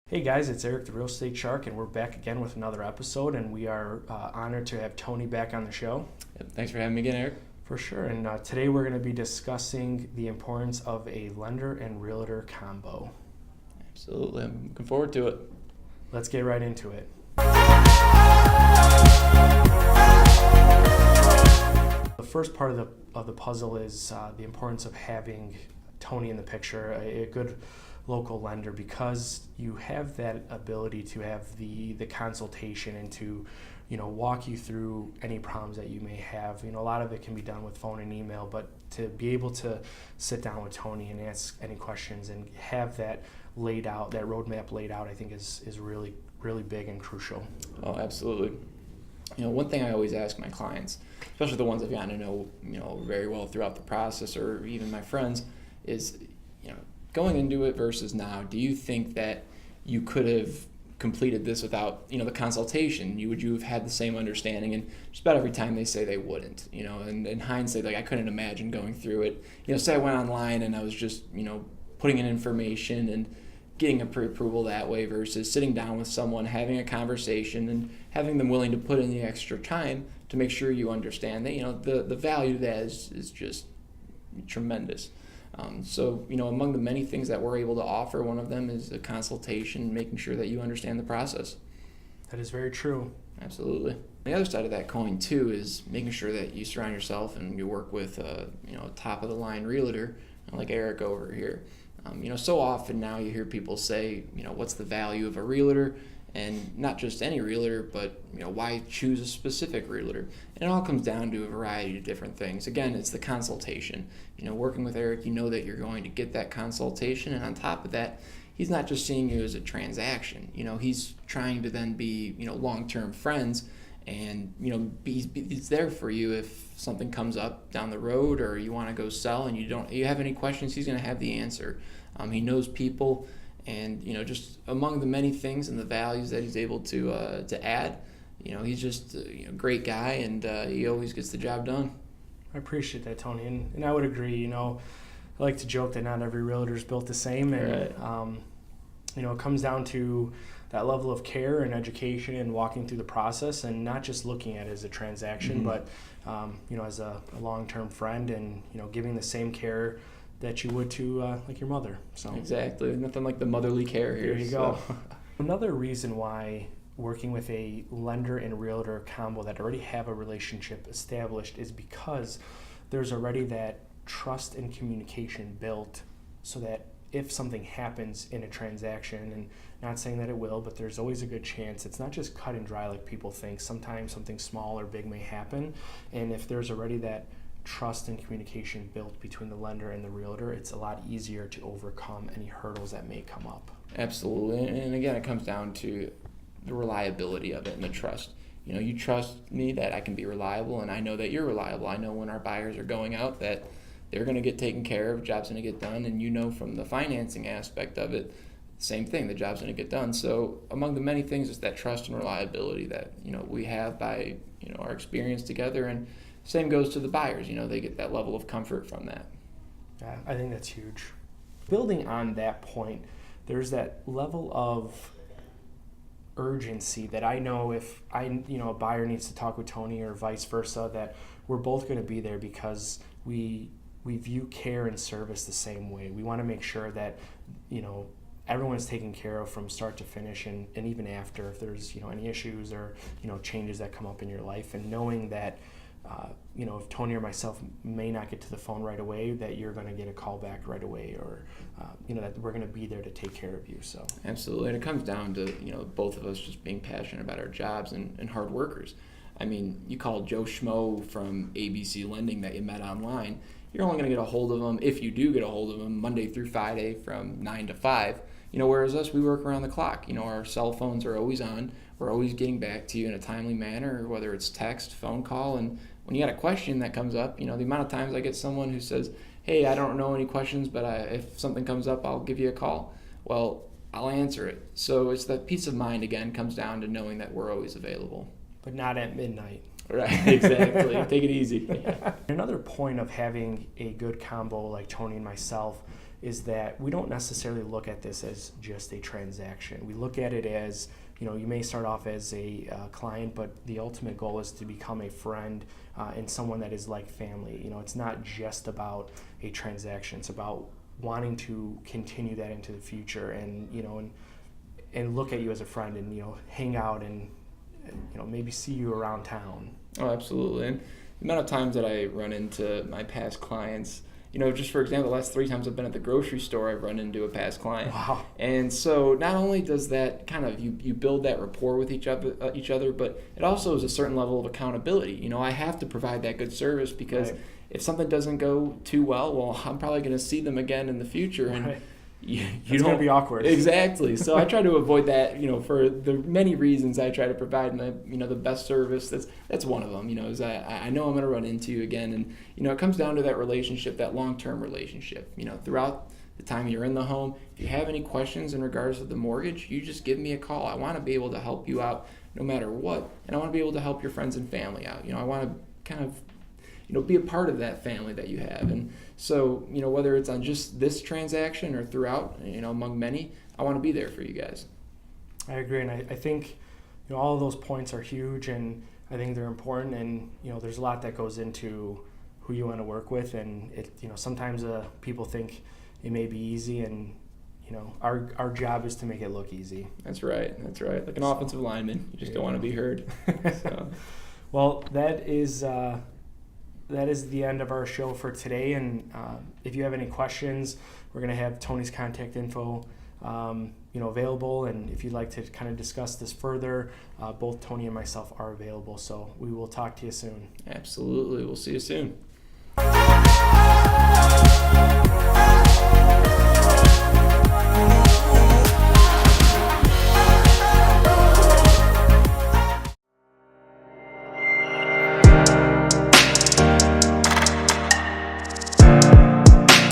Hey guys, it's Eric the Real Estate Shark, and we're back again with another episode, and we are honored to have Tony back on the show. Yep, thanks for having me again, Eric. For sure, and today we're going to be discussing the importance of a lender and realtor combo. Absolutely, I'm looking forward to it. Let's get right into it. The first part of the puzzle is the importance of having Tony in the picture, a good local lender, because you have that ability to have the consultation and to walk you through any problems that you may have. A lot of it can be done with phone and email, but to be able to sit down with Tony and ask any questions and have that laid out, that roadmap laid out, I think is really big and crucial. Oh, absolutely. One thing I always ask my clients, especially the ones I've gotten to know very well throughout the process, or even my friends, is going into it versus now, do you think that you could have completed this without the consultation? Would you have had the same understanding? And just about every time they say they wouldn't. And in hindsight, like, I couldn't imagine going through it. Say I went online and I was just putting in information and getting a pre-approval that way versus sitting down with someone, having a conversation, and having them willing to put in the extra time to make sure you understand that the value of that is just tremendous. So among the many things that we're able to offer, one of them is a consultation, making sure that you understand the process. That is very true. Absolutely. The other side of that coin too is making sure that you surround yourself and you work with a top of the line realtor like Eric over here. So often now you hear people say, what's the value of a realtor? And not just any realtor, but why choose a specific realtor? And it all comes down to a variety of different things. Again, it's the consultation. Working with Eric, that you're going to get that consultation, and on top of that, he's not just seeing you as a transaction. He's trying to then be long-term friends, and he's there for you if something comes up down the road, or you want to go sell and you have any questions. He's going to have the answer. He knows people. And just among the many things and the values that he's able to add, he's just a great guy, and he always gets the job done. I appreciate that, Tony, and I would agree. I like to joke that not every realtor is built the same, and right. It comes down to that level of care and education and walking through the process, and not just looking at it as a transaction, but as a long-term friend, and giving the same care that you would to like your mother. So exactly, nothing like the motherly care here. There you go. Another reason why working with a lender and realtor combo that already have a relationship established is because there's already that trust and communication built, so that if something happens in a transaction, and not saying that it will, but there's always a good chance, it's not just cut and dry like people think. Sometimes something small or big may happen, and if there's already that trust and communication built between the lender and the realtor, it's a lot easier to overcome any hurdles that may come up. Absolutely. And again, it comes down to the reliability of it and the trust. You trust me that I can be reliable, and I know that you're reliable. I know when our buyers are going out that they're going to get taken care of, job's going to get done, and from the financing aspect of it, same thing, the job's going to get done. So among the many things is that trust and reliability that we have by our experience together, and same goes to the buyers. They get that level of comfort from that. Yeah, I think that's huge. Building on that point, there's that level of urgency that I know if a buyer needs to talk with Tony or vice versa, that we're both going to be there, because we view care and service the same way. We want to make sure that everyone's taken care of from start to finish, and even after, if there's any issues or changes that come up in your life, and knowing that if Tony or myself may not get to the phone right away, that you're going to get a call back right away, or that we're going to be there to take care of you. So absolutely, and it comes down to both of us just being passionate about our jobs and hard workers. I mean, you call Joe Schmo from ABC Lending that you met online, you're only going to get a hold of them, if you do get a hold of them, Monday through Friday from 9 to 5. Whereas us, we work around the clock. Our cell phones are always on. We're always getting back to you in a timely manner, whether it's text, phone call. And when you got a question that comes up, the amount of times I get someone who says, hey, I don't know any questions, but if something comes up, I'll give you a call. Well, I'll answer it. So it's that peace of mind, again, comes down to knowing that we're always available. But not at midnight. Right, exactly. Take it easy. Another point of having a good combo like Tony and myself is that we don't necessarily look at this as just a transaction. We look at it as, you may start off as a client, but the ultimate goal is to become a friend and someone that is like family. It's not just about a transaction. It's about wanting to continue that into the future, and and look at you as a friend, and hang out, and maybe see you around town. Oh, absolutely. And the amount of times that I run into my past clients, just for example, the last 3 times I've been at the grocery store, I've run into a past client. Wow. And so not only does that kind of, you build that rapport with each other, but it also is a certain level of accountability. I have to provide that good service, because Right. if something doesn't go too well, I'm probably going to see them again in the future. And Right. It's going to be awkward. Exactly. So I try to avoid that, for the many reasons. I try to provide the best service. That's one of them, is I know I'm going to run into you again. And, it comes down to that relationship, that long-term relationship. Throughout the time you're in the home, if you have any questions in regards to the mortgage, you just give me a call. I want to be able to help you out no matter what. And I want to be able to help your friends and family out. I want to kind of be a part of that family that you have. And so, whether it's on just this transaction or throughout, among many, I want to be there for you guys. I agree, and I think all of those points are huge, and I think they're important, and there's a lot that goes into who you want to work with, and it sometimes people think it may be easy, and our job is to make it look easy. That's right. Like an offensive lineman, you just don't want to be heard. So. Well, that is the end of our show for today, and if you have any questions, we're going to have Tony's contact info available, and if you'd like to kind of discuss this further, both Tony and myself are available, so we will talk to you soon. Absolutely. We'll see you soon.